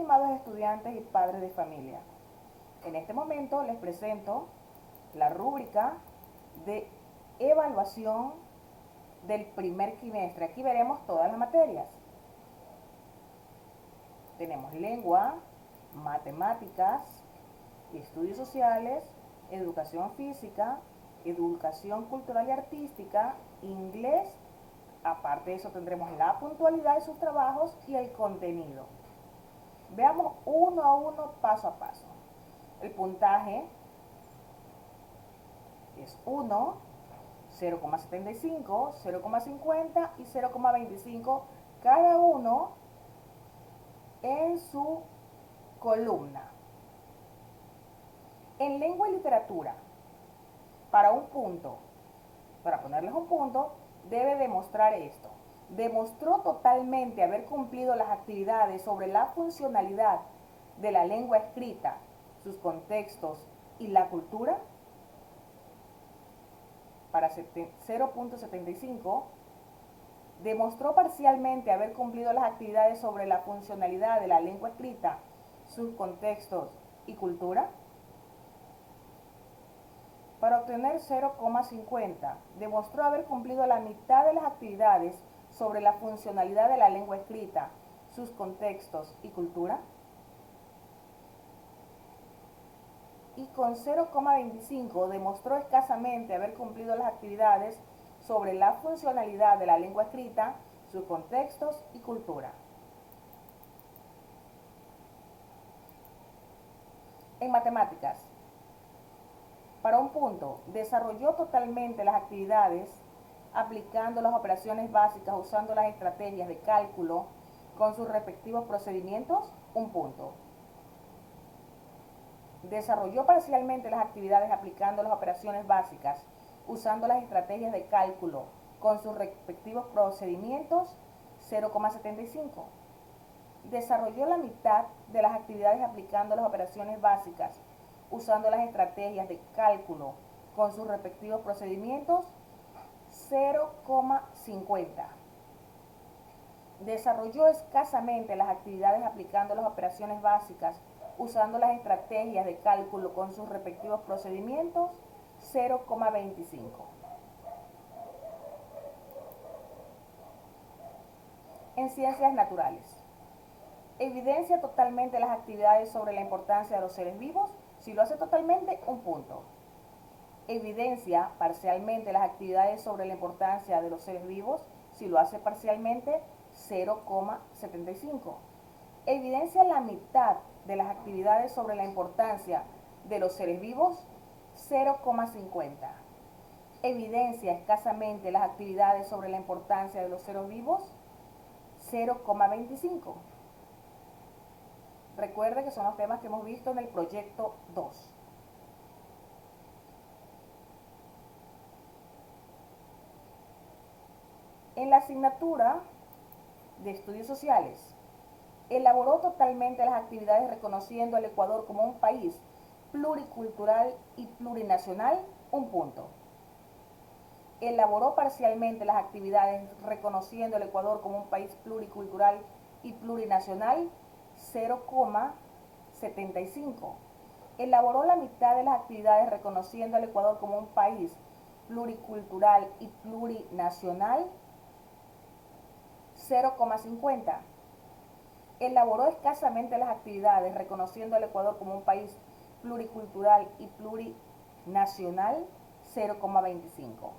estimados estudiantes y padres de familia. En este momento les presento la rúbrica de evaluación del primer trimestre. Aquí veremos todas las materias. Tenemos lengua, matemáticas, estudios sociales, educación física, educación cultural y artística, inglés. Aparte de eso tendremos la puntualidad de sus trabajos y el contenido. Veamos uno a uno, paso a paso. El puntaje es 1, 0,75, 0,50 y 0,25, cada uno en su columna. En lengua y literatura, para ponerles un punto, debe demostrar esto. Demostró totalmente haber cumplido las actividades sobre la funcionalidad de la lengua escrita, sus contextos y la cultura. Para 0,75, demostró parcialmente haber cumplido las actividades sobre la funcionalidad de la lengua escrita, sus contextos y cultura. Para obtener 0,50, demostró haber cumplido la mitad de las actividades sobre la funcionalidad de la lengua escrita, sus contextos y cultura. Y con 0,25 demostró escasamente haber cumplido las actividades sobre la funcionalidad de la lengua escrita, sus contextos y cultura. En matemáticas, para un punto, desarrolló totalmente las actividades aplicando las operaciones básicas usando las estrategias de cálculo con sus respectivos procedimientos, un punto. Desarrolló parcialmente las actividades aplicando las operaciones básicas usando las estrategias de cálculo con sus respectivos procedimientos, 0,75. Desarrolló la mitad de las actividades aplicando las operaciones básicas usando las estrategias de cálculo con sus respectivos procedimientos, 0,50. Desarrolló escasamente las actividades aplicando las operaciones básicas usando las estrategias de cálculo con sus respectivos procedimientos, 0,25. En ciencias naturales, evidencia totalmente las actividades sobre la importancia de los seres vivos. Si lo hace totalmente, un punto. Evidencia parcialmente las actividades sobre la importancia de los seres vivos. Si lo hace parcialmente, 0,75. Evidencia la mitad de las actividades sobre la importancia de los seres vivos, 0,50. Evidencia escasamente las actividades sobre la importancia de los seres vivos, 0,25. Recuerde que son los temas que hemos visto en el proyecto 2. En la asignatura de estudios sociales, elaboró totalmente las actividades reconociendo al Ecuador como un país pluricultural y plurinacional, un punto. Elaboró parcialmente las actividades reconociendo al Ecuador como un país pluricultural y plurinacional, 0,75. Elaboró la mitad de las actividades reconociendo al Ecuador como un país pluricultural y plurinacional, 0,50. Elaboró escasamente las actividades reconociendo al Ecuador como un país pluricultural y plurinacional, 0,25.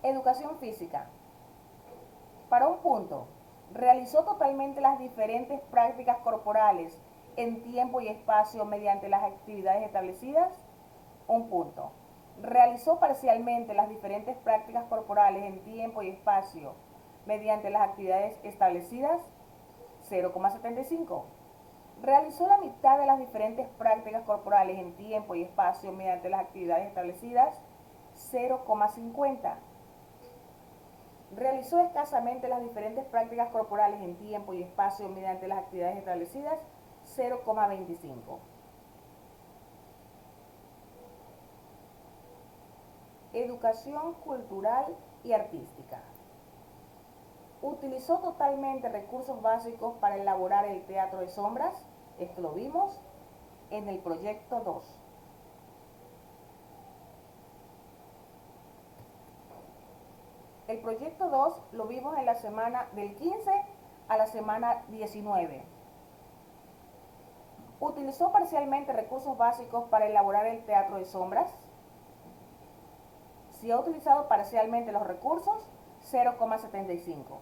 Educación física. Para un punto, realizó totalmente las diferentes prácticas corporales en tiempo y espacio mediante las actividades establecidas, un punto. Realizó parcialmente las diferentes prácticas corporales en tiempo y espacio mediante las actividades establecidas, 0,75. Realizó la mitad de las diferentes prácticas corporales en tiempo y espacio mediante las actividades establecidas, 0,50. Realizó escasamente las diferentes prácticas corporales en tiempo y espacio mediante las actividades establecidas, 0,25. Educación cultural y artística. Utilizó totalmente recursos básicos para elaborar el teatro de sombras. Esto lo vimos en el proyecto 2. El proyecto 2 lo vimos en la semana del 15 a la semana 19. Utilizó parcialmente recursos básicos para elaborar el teatro de sombras. Si ha utilizado parcialmente los recursos, 0,75.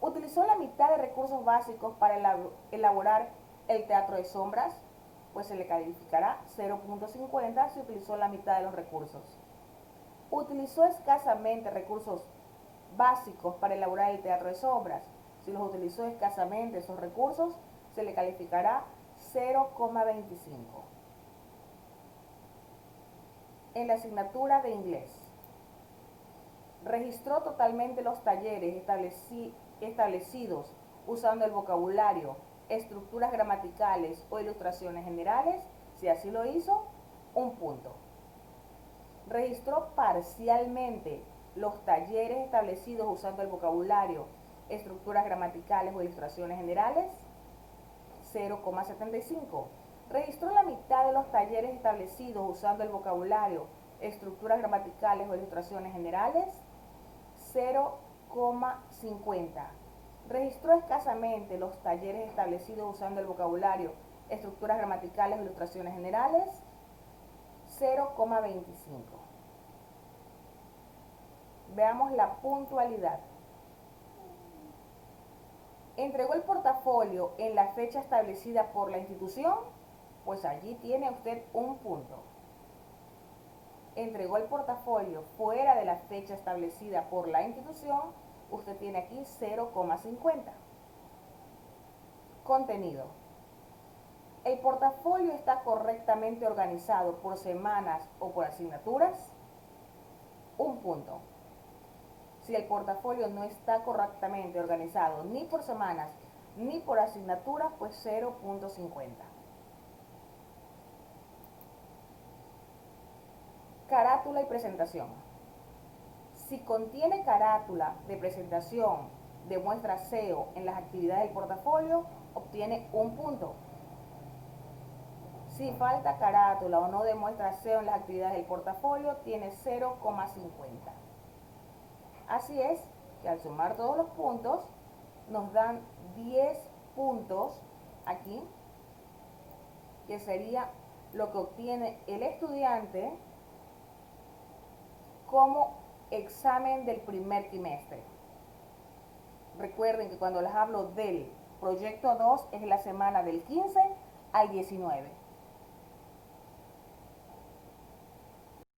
Utilizó la mitad de recursos básicos para elaborar el teatro de sombras, pues se le calificará 0,50 si utilizó la mitad de los recursos. Utilizó escasamente recursos básicos para elaborar el teatro de sombras. Si los utilizó escasamente esos recursos, se le calificará 0,25. En la asignatura de inglés, registró totalmente los talleres establecidos usando el vocabulario, estructuras gramaticales o ilustraciones generales. Si así lo hizo, un punto. Registró parcialmente los talleres establecidos usando el vocabulario, estructuras gramaticales o ilustraciones generales, 0,75. Registró la mitad de los talleres establecidos usando el vocabulario, estructuras gramaticales o ilustraciones generales, 0,50. Registró escasamente los talleres establecidos usando el vocabulario, estructuras gramaticales o ilustraciones generales, 0,25. Veamos la puntualidad. Entregó el portafolio en la fecha establecida por la institución, pues allí tiene usted un punto. Entregó el portafolio fuera de la fecha establecida por la institución, usted tiene aquí 0,50. Contenido. ¿El portafolio está correctamente organizado por semanas o por asignaturas? Un punto. Si el portafolio no está correctamente organizado ni por semanas ni por asignaturas, pues 0,50. Carátula y presentación. Si contiene carátula de presentación, demuestra SEO en las actividades del portafolio, obtiene un punto. Si falta carátula o no demuestra SEO en las actividades del portafolio, tiene 0,50. Así es que al sumar todos los puntos, nos dan 10 puntos aquí, que sería lo que obtiene el estudiante como examen del primer trimestre. Recuerden que cuando les hablo del proyecto 2 es la semana del 15 al 19.